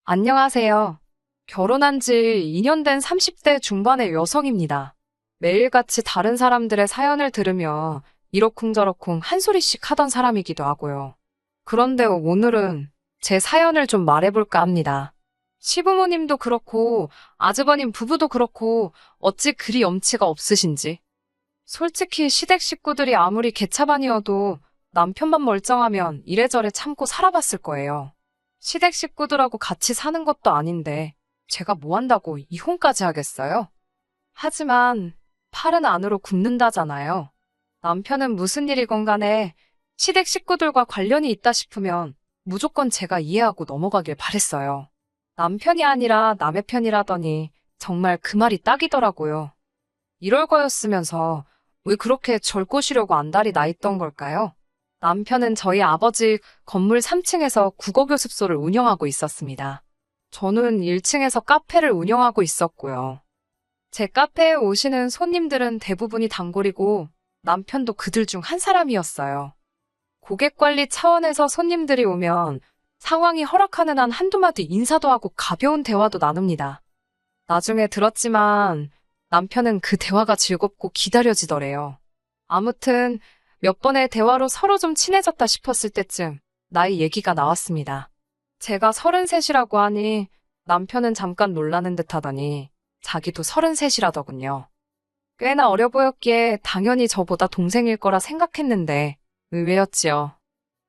안녕하세요. 결혼한 지 2년 된 30대 중반의 여성입니다. 매일같이 다른 사람들의 사연을 들으며 이러쿵저러쿵 한 소리씩 하던 사람이기도 하고요. 그런데 오늘은 제 사연을 좀 말해볼까 합니다. 시부모님도 그렇고 아주버님 부부도 그렇고 어찌 그리 염치가 없으신지. 솔직히 시댁 식구들이 아무리 개차반이어도 남편만 멀쩡하면 이래저래 참고 살아봤을 거예요. 시댁 식구들하고 같이 사는 것도 아닌데 제가 뭐 한다고 이혼까지 하겠어요? 하지만 팔은 안으로 굽는다잖아요. 남편은 무슨 일이건 간에 시댁 식구들과 관련이 있다 싶으면 무조건 제가 이해하고 넘어가길 바랬어요. 남편이 아니라 남의 편이라더니 정말 그 말이 딱이더라고요. 이럴 거였으면서 왜 그렇게 절 꼬시려고 안달이 나 있던 걸까요? 남편은 저희 아버지 건물 3층에서 국어교습소를 운영하고 있었습니다. 저는 1층에서 카페를 운영하고 있었고요. 제 카페에 오시는 손님들은 대부분이 단골이고 남편도 그들 중 한 사람이었어요. 고객 관리 차원에서 손님들이 오면 상황이 허락하는 한 한두 마디 인사도 하고 가벼운 대화도 나눕니다. 나중에 들었지만 남편은 그 대화가 즐겁고 기다려지더래요. 아무튼 몇 번의 대화로 서로 좀 친해졌다 싶었을 때쯤 나이 얘기가 나왔습니다. 제가 33이라고 하니 남편은 잠깐 놀라는 듯 하더니 자기도 33이라더군요. 꽤나 어려 보였기에 당연히 저보다 동생일 거라 생각했는데 의외였지요.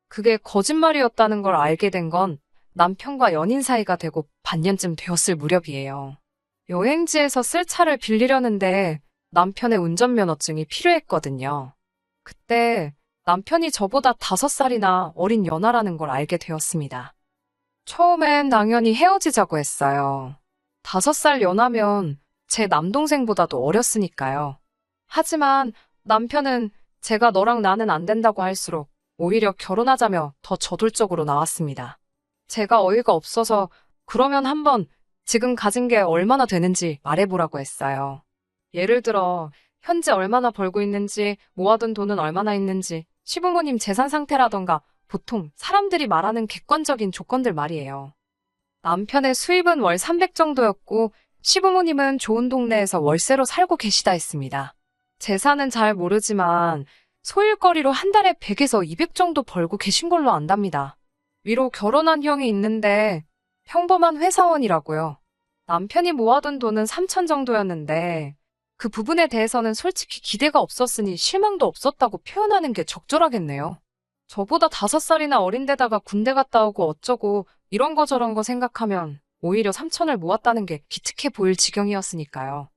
그게 거짓말이었다는 걸 알게 된 건 남편과 연인 사이가 되고 반년쯤 되었을 무렵이에요. 여행지에서 쓸 차를 빌리려는데 남편의 운전면허증이 필요했거든요. 그때 남편이 저보다 5살이나 어린 연하라는 걸 알게 되었습니다. 처음엔 당연히 헤어지자고 했어요. 5살 연하면 제 남동생보다도 어렸으니까요. 하지만 남편은 제가 너랑 나는 안 된다고 할수록 오히려 결혼하자며 더 저돌적으로 나왔습니다. 제가 어이가 없어서 그러면 한번 지금 가진 게 얼마나 되는지 말해보라고 했어요. 예를 들어 현재 얼마나 벌고 있는지, 모아둔 돈은 얼마나 있는지, 시부모님 재산 상태라던가 보통 사람들이 말하는 객관적인 조건들 말이에요. 남편의 수입은 월 300 정도였고 시부모님은 좋은 동네에서 월세로 살고 계시다 했습니다. 재산은 잘 모르지만 소일거리로 한 달에 100에서 200 정도 벌고 계신 걸로 안답니다. 위로 결혼한 형이 있는데 평범한 회사원이라고요. 남편이 모아둔 돈은 3천 정도였는데 그 부분에 대해서는 솔직히 기대가 없었으니 실망도 없었다고 표현하는 게 적절하겠네요. 저보다 5살이나 어린데다가 군대 갔다 오고 어쩌고 이런 거 저런 거 생각하면 오히려 3천을 모았다는 게 기특해 보일 지경이었으니까요.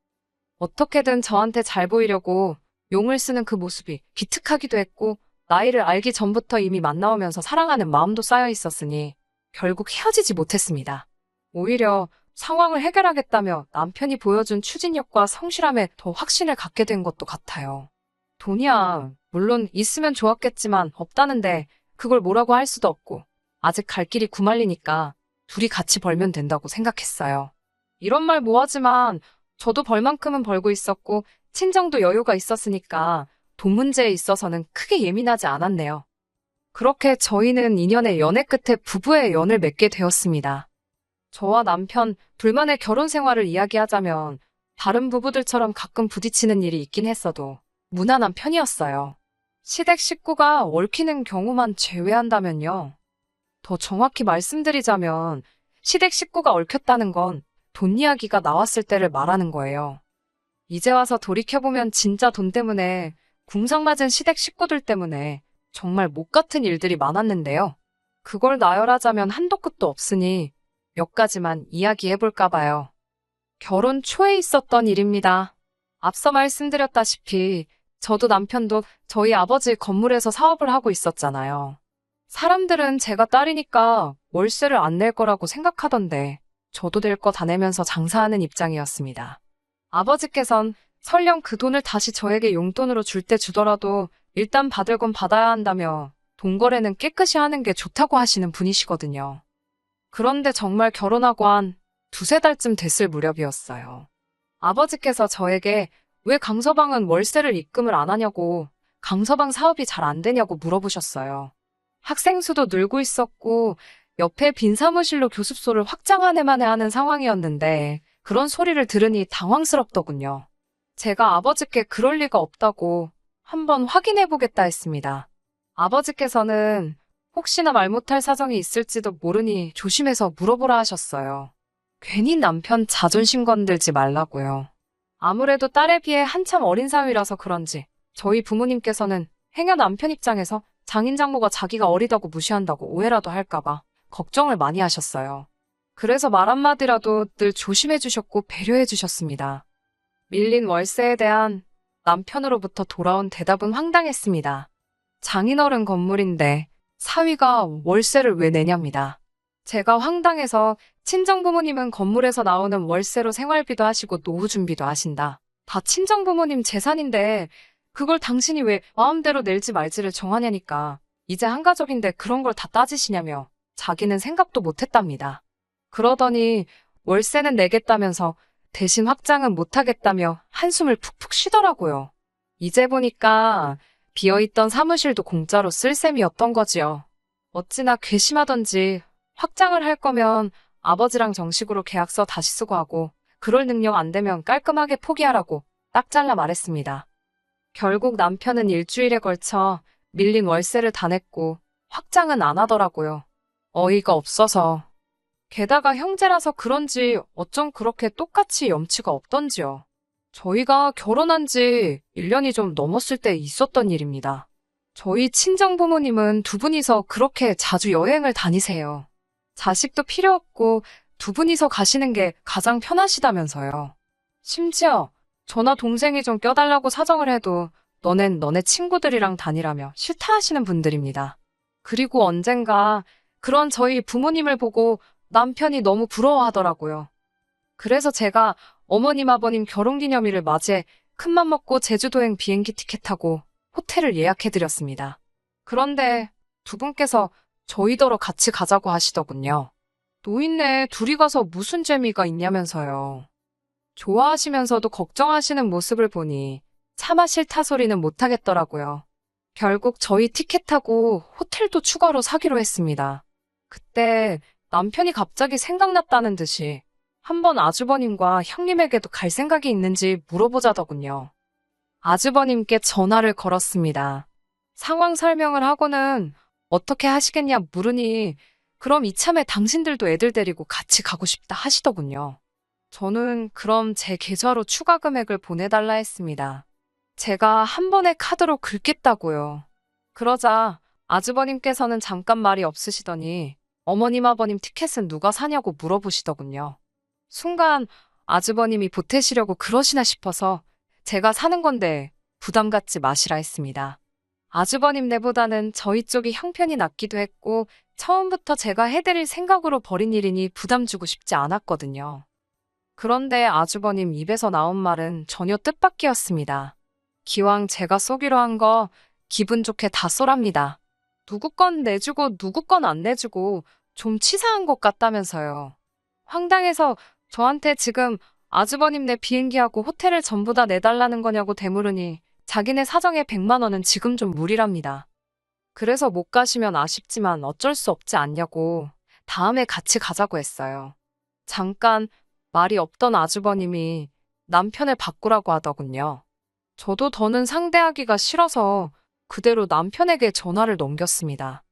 어떻게든 저한테 잘 보이려고 용을 쓰는 그 모습이 기특하기도 했고 나이를 알기 전부터 이미 만나오면서 사랑하는 마음도 쌓여 있었으니 결국 헤어지지 못했습니다. 오히려 상황을 해결하겠다며 남편이 보여준 추진력과 성실함에 더 확신을 갖게 된 것도 같아요. 돈이야 물론 있으면 좋았겠지만 없다는데 그걸 뭐라고 할 수도 없고 아직 갈 길이 구말리니까 둘이 같이 벌면 된다고 생각했어요. 이런 말 뭐하지만 저도 벌 만큼은 벌고 있었고 친정도 여유가 있었으니까 돈 문제에 있어서는 크게 예민하지 않았네요. 그렇게 저희는 2년의 연애 끝에 부부의 연을 맺게 되었습니다. 저와 남편 둘만의 결혼 생활을 이야기하자면 다른 부부들처럼 가끔 부딪히는 일이 있긴 했어도 무난한 편이었어요. 시댁 식구가 얽히는 경우만 제외한다면요. 더 정확히 말씀드리자면 시댁 식구가 얽혔다는 건 돈 이야기가 나왔을 때를 말하는 거예요. 이제 와서 돌이켜보면 진짜 돈 때문에 궁상맞은 시댁 식구들 때문에 정말 못 같은 일들이 많았는데요. 그걸 나열하자면 한도 끝도 없으니 몇 가지만 이야기해볼까 봐요. 결혼 초에 있었던 일입니다. 앞서 말씀드렸다시피 저도 남편도 저희 아버지 건물에서 사업을 하고 있었잖아요. 사람들은 제가 딸이니까 월세를 안 낼 거라고 생각하던데 저도 될 거 다 내면서 장사하는 입장이었습니다. 아버지께선 설령 그 돈을 다시 저에게 용돈으로 줄 때 주더라도 일단 받을 건 받아야 한다며 돈 거래는 깨끗이 하는 게 좋다고 하시는 분이시거든요. 그런데 정말 결혼하고 한 두세 달쯤 됐을 무렵이었어요. 아버지께서 저에게 왜 강서방은 월세를 입금을 안 하냐고 강서방 사업이 잘 안 되냐고 물어보셨어요. 학생 수도 늘고 있었고 옆에 빈 사무실로 교습소를 확장 안에만에 하는 상황이었는데 그런 소리를 들으니 당황스럽더군요. 제가 아버지께 그럴 리가 없다고 한번 확인해보겠다 했습니다. 아버지께서는 혹시나 말 못할 사정이 있을지도 모르니 조심해서 물어보라 하셨어요. 괜히 남편 자존심 건들지 말라고요. 아무래도 딸에 비해 한참 어린 사위라서 그런지 저희 부모님께서는 행여 남편 입장에서 장인 장모가 자기가 어리다고 무시한다고 오해라도 할까봐 걱정을 많이 하셨어요. 그래서 말 한마디라도 늘 조심해 주셨고 배려해 주셨습니다. 밀린 월세에 대한 남편으로부터 돌아온 대답은 황당했습니다. 장인어른 건물인데 사위가 월세를 왜 내냐입니다. 제가 황당해서 친정부모님은 건물에서 나오는 월세로 생활비도 하시고 노후 준비도 하신다. 다 친정부모님 재산인데 그걸 당신이 왜 마음대로 낼지 말지를 정하냐니까. 이제 한가족인데 그런 걸 다 따지시냐며 자기는 생각도 못했답니다. 그러더니 월세는 내겠다면서 대신 확장은 못하겠다며 한숨을 푹푹 쉬더라고요. 이제 보니까 비어있던 사무실도 공짜로 쓸 셈이었던 거지요. 어찌나 괘씸하던지 확장을 할 거면 아버지랑 정식으로 계약서 다시 쓰고 하고 그럴 능력 안 되면 깔끔하게 포기하라고 딱 잘라 말했습니다. 결국 남편은 일주일에 걸쳐 밀린 월세를 다 냈고 확장은 안 하더라고요. 어이가 없어서. 게다가 형제라서 그런지 어쩜 그렇게 똑같이 염치가 없던지요. 저희가 결혼한 지 1년이 좀 넘었을 때 있었던 일입니다. 저희 친정부모님은 두 분이서 그렇게 자주 여행을 다니세요. 자식도 필요 없고 두 분이서 가시는 게 가장 편하시다면서요. 심지어 저나 동생이 좀 껴달라고 사정을 해도 너넨 너네 친구들이랑 다니라며 싫다 하시는 분들입니다. 그리고 언젠가 그런 저희 부모님을 보고 남편이 너무 부러워하더라고요. 그래서 제가 어머님 아버님 결혼기념일을 맞이해 큰맘 먹고 제주도행 비행기 티켓 타고 호텔을 예약해드렸습니다. 그런데 두 분께서 저희더러 같이 가자고 하시더군요. 노인네 둘이 가서 무슨 재미가 있냐면서요. 좋아하시면서도 걱정하시는 모습을 보니 차마 싫다 소리는 못하겠더라고요. 결국 저희 티켓 타고 호텔도 추가로 사기로 했습니다. 그때 남편이 갑자기 생각났다는 듯이 한번 아주버님과 형님에게도 갈 생각이 있는지 물어보자더군요. 아주버님께 전화를 걸었습니다. 상황 설명을 하고는 어떻게 하시겠냐 물으니 그럼 이참에 당신들도 애들 데리고 같이 가고 싶다 하시더군요. 저는 그럼 제 계좌로 추가 금액을 보내달라 했습니다. 제가 한 번에 카드로 긁겠다고요. 그러자 아주버님께서는 잠깐 말이 없으시더니 어머님 아버님 티켓은 누가 사냐고 물어보시더군요. 순간 아주버님이 보태시려고 그러시나 싶어서 제가 사는 건데 부담 갖지 마시라 했습니다. 아주버님네보다는 저희 쪽이 형편이 낫기도 했고 처음부터 제가 해드릴 생각으로 벌인 일이니 부담 주고 싶지 않았거든요. 그런데 아주버님 입에서 나온 말은 전혀 뜻밖이었습니다. 기왕 제가 쏘기로 한 거 기분 좋게 다 쏘랍니다. 누구 건 내주고 누구 건 안 내주고 좀 치사한 것 같다면서요. 황당해서 저한테 지금 아주버님네 비행기하고 호텔을 전부 다 내달라는 거냐고 되물으니 자기네 사정에 100만 원은 지금 좀 무리랍니다. 그래서 못 가시면 아쉽지만 어쩔 수 없지 않냐고 다음에 같이 가자고 했어요. 잠깐 말이 없던 아주버님이 남편을 바꾸라고 하더군요. 저도 더는 상대하기가 싫어서 그대로 남편에게 전화를 넘겼습니다.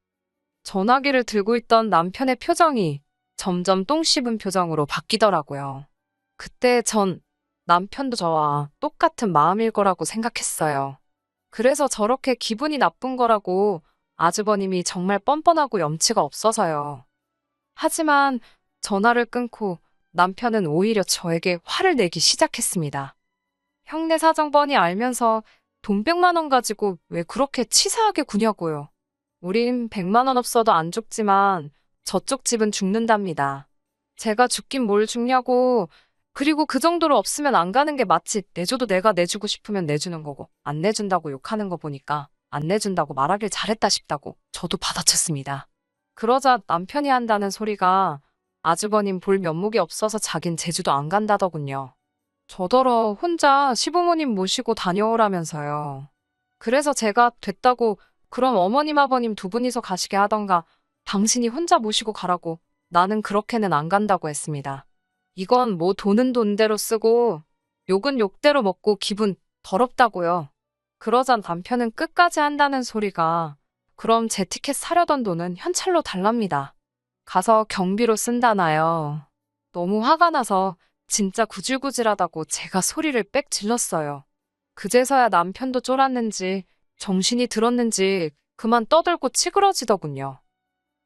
전화기를 들고 있던 남편의 표정이 점점 똥 씹은 표정으로 바뀌더라고요. 그때 전 남편도 저와 똑같은 마음일 거라고 생각했어요. 그래서 저렇게 기분이 나쁜 거라고 아주버님이 정말 뻔뻔하고 염치가 없어서요. 하지만 전화를 끊고 남편은 오히려 저에게 화를 내기 시작했습니다. 형네 사정 뻔히 알면서 돈 100만 원 가지고 왜 그렇게 치사하게 구냐고요. 우린 100만 원 없어도 안 죽지만 저쪽 집은 죽는답니다. 제가 죽긴 뭘 죽냐고. 그리고 그 정도로 없으면 안 가는 게 마치 내줘도 내가 내주고 싶으면 내주는 거고 안 내준다고 욕하는 거 보니까 안 내준다고 말하길 잘했다 싶다고 저도 받아쳤습니다. 그러자 남편이 한다는 소리가 아주버님 볼 면목이 없어서 자긴 제주도 안 간다더군요. 저더러 혼자 시부모님 모시고 다녀오라면서요. 그래서 제가 됐다고 그럼 어머님 아버님 두 분이서 가시게 하던가 당신이 혼자 모시고 가라고. 나는 그렇게는 안 간다고 했습니다. 이건 뭐 돈은 돈대로 쓰고 욕은 욕대로 먹고 기분 더럽다고요. 그러자 남편은 끝까지 한다는 소리가 그럼 제 티켓 사려던 돈은 현찰로 달랍니다. 가서 경비로 쓴다나요. 너무 화가 나서 진짜 구질구질하다고 제가 소리를 빽 질렀어요. 그제서야 남편도 쫄았는지 정신이 들었는지 그만 떠들고 치그러지더군요.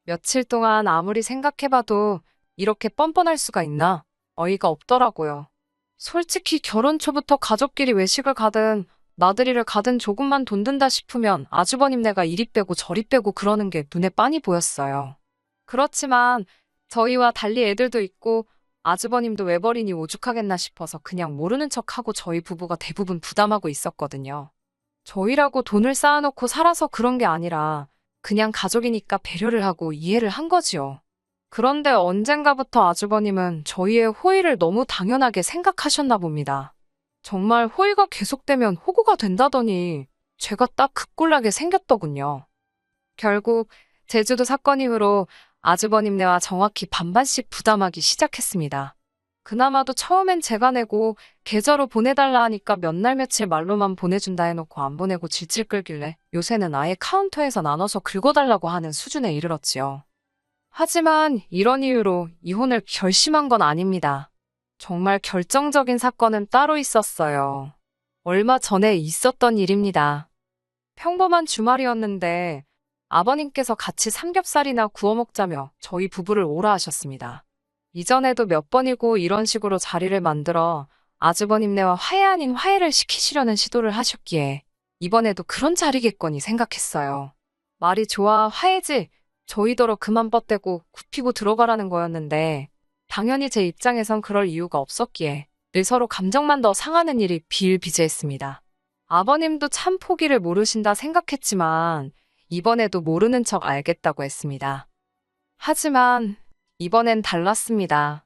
며칠 동안 아무리 생각해봐도 이렇게 뻔뻔할 수가 있나 어이가 없더라고요. 솔직히 결혼 초부터 가족끼리 외식을 가든 나들이를 가든 조금만 돈 든다 싶으면 아주버님네가 이리 빼고 저리 빼고 그러는 게 눈에 빤히 보였어요. 그렇지만 저희와 달리 애들도 있고 아주버님도 외벌이니 오죽하겠나 싶어서 그냥 모르는 척하고 저희 부부가 대부분 부담하고 있었거든요. 저희라고 돈을 쌓아놓고 살아서 그런 게 아니라 그냥 가족이니까 배려를 하고 이해를 한 거지요. 그런데 언젠가부터 아주버님은 저희의 호의를 너무 당연하게 생각하셨나 봅니다. 정말 호의가 계속되면 호구가 된다더니 제가 딱 극골나게 생겼더군요. 결국 제주도 사건 이후로 아주버님네와 정확히 반반씩 부담하기 시작했습니다. 그나마도 처음엔 제가 내고 계좌로 보내달라 하니까 몇 날 며칠 말로만 보내준다 해놓고 안 보내고 질질 끌길래 요새는 아예 카운터에서 나눠서 긁어달라고 하는 수준에 이르렀지요. 하지만 이런 이유로 이혼을 결심한 건 아닙니다. 정말 결정적인 사건은 따로 있었어요. 얼마 전에 있었던 일입니다. 평범한 주말이었는데 아버님께서 같이 삼겹살이나 구워 먹자며 저희 부부를 오라 하셨습니다. 이전에도 몇 번이고 이런 식으로 자리를 만들어 아주버님네와 화해 아닌 화해를 시키시려는 시도를 하셨기에 이번에도 그런 자리겠거니 생각했어요. 말이 좋아 화해지 저희더러 그만 뻗대고 굽히고 들어가라는 거였는데 당연히 제 입장에선 그럴 이유가 없었기에 늘 서로 감정만 더 상하는 일이 비일비재했습니다. 아버님도 참 포기를 모르신다 생각했지만 이번에도 모르는 척 알겠다고 했습니다. 하지만 이번엔 달랐습니다.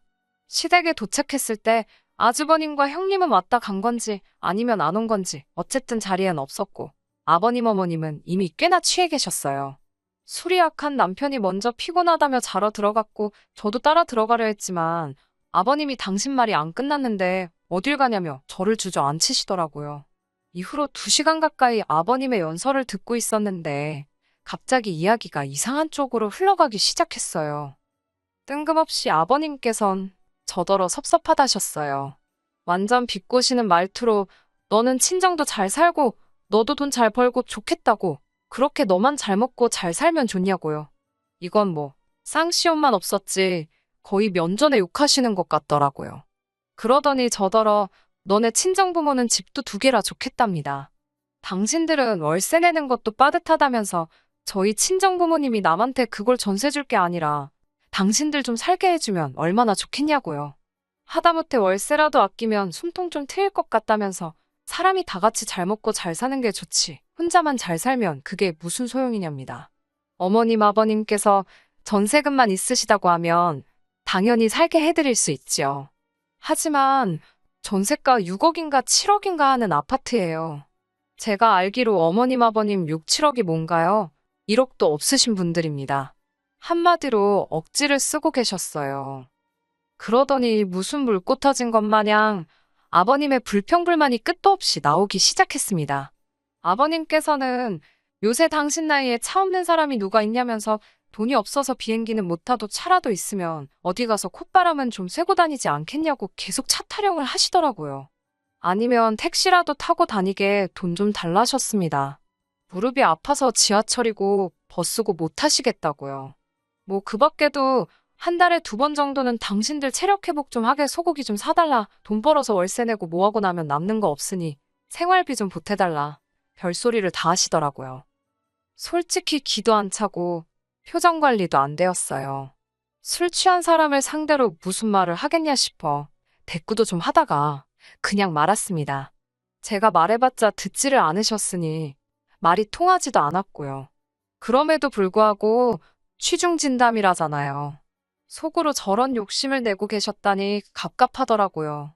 시댁에 도착했을 때 아주버님과 형님은 왔다 간 건지 아니면 안 온 건지 어쨌든 자리엔 없었고 아버님 어머님은 이미 꽤나 취해 계셨어요. 술이 약한 남편이 먼저 피곤하다며 자러 들어갔고 저도 따라 들어가려 했지만 아버님이 당신 말이 안 끝났는데 어딜 가냐며 저를 주저앉히시더라고요. 이후로 2시간 가까이 아버님의 연설을 듣고 있었는데 갑자기 이야기가 이상한 쪽으로 흘러가기 시작했어요. 뜬금없이 아버님께선 저더러 섭섭하다셨어요. 완전 비꼬시는 말투로 너는 친정도 잘 살고 너도 돈 잘 벌고 좋겠다고 그렇게 너만 잘 먹고 잘 살면 좋냐고요. 이건 뭐 쌍시옷만 없었지 거의 면전에 욕하시는 것 같더라고요. 그러더니 저더러 너네 친정부모는 집도 2개라 좋겠답니다. 당신들은 월세 내는 것도 빠듯하다면서 저희 친정부모님이 남한테 그걸 전세 줄 게 아니라 당신들 좀 살게 해주면 얼마나 좋겠냐고요. 하다못해 월세라도 아끼면 숨통 좀 트일 것 같다면서 사람이 다 같이 잘 먹고 잘 사는 게 좋지 혼자만 잘 살면 그게 무슨 소용이냐입니다. 어머님 아버님께서 전세금만 있으시다고 하면 당연히 살게 해드릴 수 있지요. 하지만 전세가 6억인가 7억인가 하는 아파트예요. 제가 알기로 어머님 아버님 6, 7억이 뭔가요? 1억도 없으신 분들입니다. 한마디로 억지를 쓰고 계셨어요. 그러더니 무슨 물꽃 터진 것 마냥 아버님의 불평불만이 끝도 없이 나오기 시작했습니다. 아버님께서는 요새 당신 나이에 차 없는 사람이 누가 있냐면서 돈이 없어서 비행기는 못 타도 차라도 있으면 어디 가서 콧바람은 좀 쐬고 다니지 않겠냐고 계속 차 타령을 하시더라고요. 아니면 택시라도 타고 다니게 돈 좀 달라셨습니다. 무릎이 아파서 지하철이고 버스고 못 타시겠다고요. 뭐 그 밖에도 한 달에 2번 정도는 당신들 체력 회복 좀 하게 소고기 좀 사달라. 돈 벌어서 월세 내고 뭐하고 나면 남는 거 없으니 생활비 좀 보태달라. 별소리를 다 하시더라고요. 솔직히 기도 안 차고 표정 관리도 안 되었어요. 술 취한 사람을 상대로 무슨 말을 하겠냐 싶어 대꾸도 좀 하다가 그냥 말았습니다. 제가 말해봤자 듣지를 않으셨으니 말이 통하지도 않았고요. 그럼에도 불구하고 취중진담이라잖아요. 속으로 저런 욕심을 내고 계셨다니 갑갑하더라고요.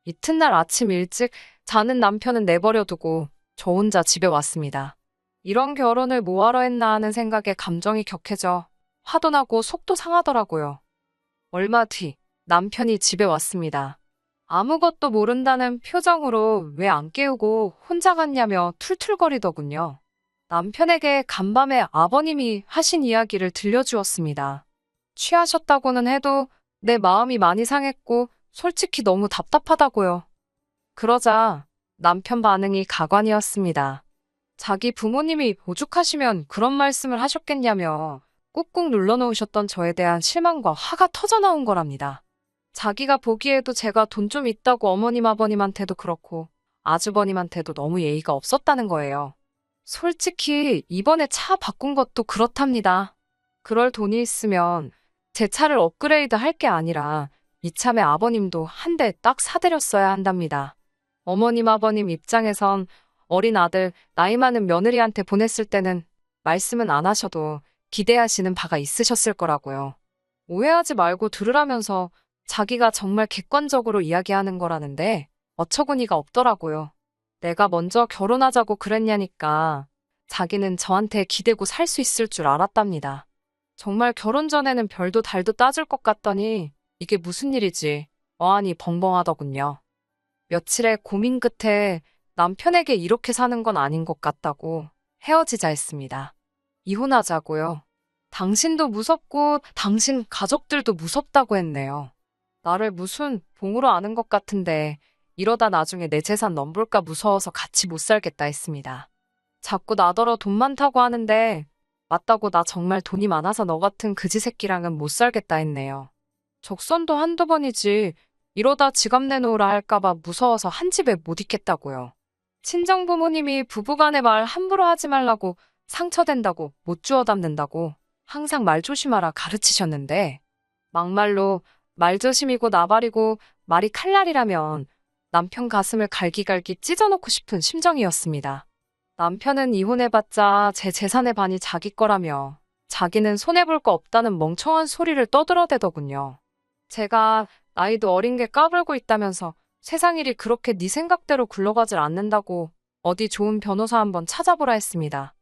이튿날 아침 일찍 자는 남편은 내버려두고 저 혼자 집에 왔습니다. 이런 결혼을 뭐하러 했나 하는 생각에 감정이 격해져 화도 나고 속도 상하더라고요. 얼마 뒤 남편이 집에 왔습니다. 아무것도 모른다는 표정으로 왜 안 깨우고 혼자 갔냐며 툴툴거리더군요. 남편에게 간밤에 아버님이 하신 이야기를 들려주었습니다. 취하셨다고는 해도 내 마음이 많이 상했고 솔직히 너무 답답하다고요. 그러자 남편 반응이 가관이었습니다. 자기 부모님이 오죽하시면 그런 말씀을 하셨겠냐며 꾹꾹 눌러놓으셨던 저에 대한 실망과 화가 터져나온 거랍니다. 자기가 보기에도 제가 돈 좀 있다고 어머님 아버님한테도 그렇고 아주버님한테도 너무 예의가 없었다는 거예요. 솔직히 이번에 차 바꾼 것도 그렇답니다. 그럴 돈이 있으면 제 차를 업그레이드 할 게 아니라 이참에 아버님도 한 대 딱 사드렸어야 한답니다. 어머님 아버님 입장에선 어린 아들 나이 많은 며느리한테 보냈을 때는 말씀은 안 하셔도 기대하시는 바가 있으셨을 거라고요. 오해하지 말고 들으라면서 자기가 정말 객관적으로 이야기하는 거라는데 어처구니가 없더라고요. 내가 먼저 결혼하자고 그랬냐니까 자기는 저한테 기대고 살 수 있을 줄 알았답니다. 정말 결혼 전에는 별도 달도 따질 것 같더니 이게 무슨 일이지 어안이 벙벙하더군요. 며칠의 고민 끝에 남편에게 이렇게 사는 건 아닌 것 같다고 헤어지자 했습니다. 이혼하자고요. 당신도 무섭고 당신 가족들도 무섭다고 했네요. 나를 무슨 봉으로 아는 것 같은데 이러다 나중에 내 재산 넘볼까 무서워서 같이 못 살겠다 했습니다. 자꾸 나더러 돈 많다고 하는데 맞다고 나 정말 돈이 많아서 너 같은 그지 새끼랑은 못 살겠다 했네요. 적선도 한두 번이지 이러다 지갑 내놓으라 할까봐 무서워서 한 집에 못 있겠다고요. 친정 부모님이 부부간의 말 함부로 하지 말라고 상처된다고 못 주워 담는다고 항상 말 조심하라 가르치셨는데 막말로 말조심이고 나발이고 말이 칼날이라면 남편 가슴을 갈기갈기 찢어놓고 싶은 심정이었습니다. 남편은 이혼해봤자 제 재산의 반이 자기 거라며 자기는 손해볼 거 없다는 멍청한 소리를 떠들어대더군요. 제가 나이도 어린 게 까불고 있다면서 세상 일이 그렇게 네 생각대로 굴러가질 않는다고 어디 좋은 변호사 한번 찾아보라 했습니다.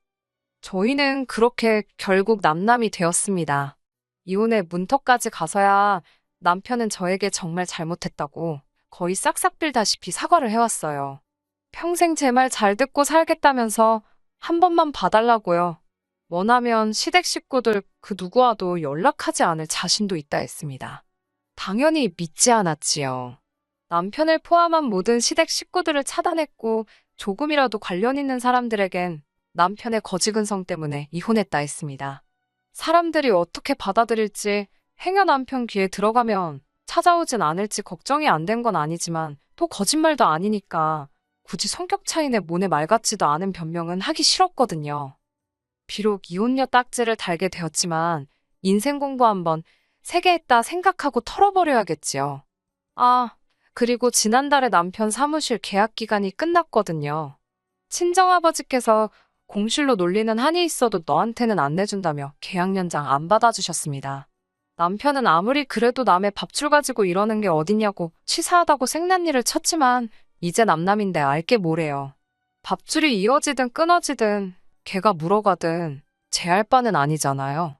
저희는 그렇게 결국 남남이 되었습니다. 이혼의 문턱까지 가서야 남편은 저에게 정말 잘못했다고 거의 싹싹 빌다시피 사과를 해왔어요. 평생 제 말 잘 듣고 살겠다면서 한 번만 봐달라고요. 원하면 시댁 식구들 그 누구와도 연락하지 않을 자신도 있다 했습니다. 당연히 믿지 않았지요. 남편을 포함한 모든 시댁 식구들을 차단했고 조금이라도 관련 있는 사람들에겐 남편의 거지근성 때문에 이혼했다 했습니다. 사람들이 어떻게 받아들일지 행여 남편 귀에 들어가면 찾아오진 않을지 걱정이 안 된 건 아니지만 또 거짓말도 아니니까 굳이 성격 차이내 모네 말 같지도 않은 변명은 하기 싫었거든요. 비록 이혼녀 딱지를 달게 되었지만 인생 공부 한번 세게 했다 생각하고 털어버려야겠지요. 아, 그리고 지난달에 남편 사무실 계약 기간이 끝났거든요. 친정아버지께서 공실로 놀리는 한이 있어도 너한테는 안 내준다며 계약 연장 안 받아주셨습니다. 남편은 아무리 그래도 남의 밥줄 가지고 이러는 게 어딨냐고 치사하다고 생난리를 쳤지만 이제 남남인데 알게 뭐래요. 밥줄이 이어지든 끊어지든 걔가 물어가든 제 할 바는 아니잖아요.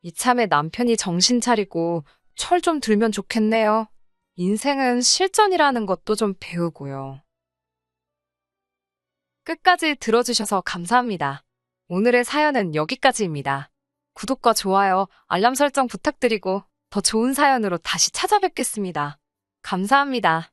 이참에 남편이 정신 차리고 철 좀 들면 좋겠네요. 인생은 실전이라는 것도 좀 배우고요. 끝까지 들어주셔서 감사합니다. 오늘의 사연은 여기까지입니다. 구독과 좋아요, 알람 설정 부탁드리고 더 좋은 사연으로 다시 찾아뵙겠습니다. 감사합니다.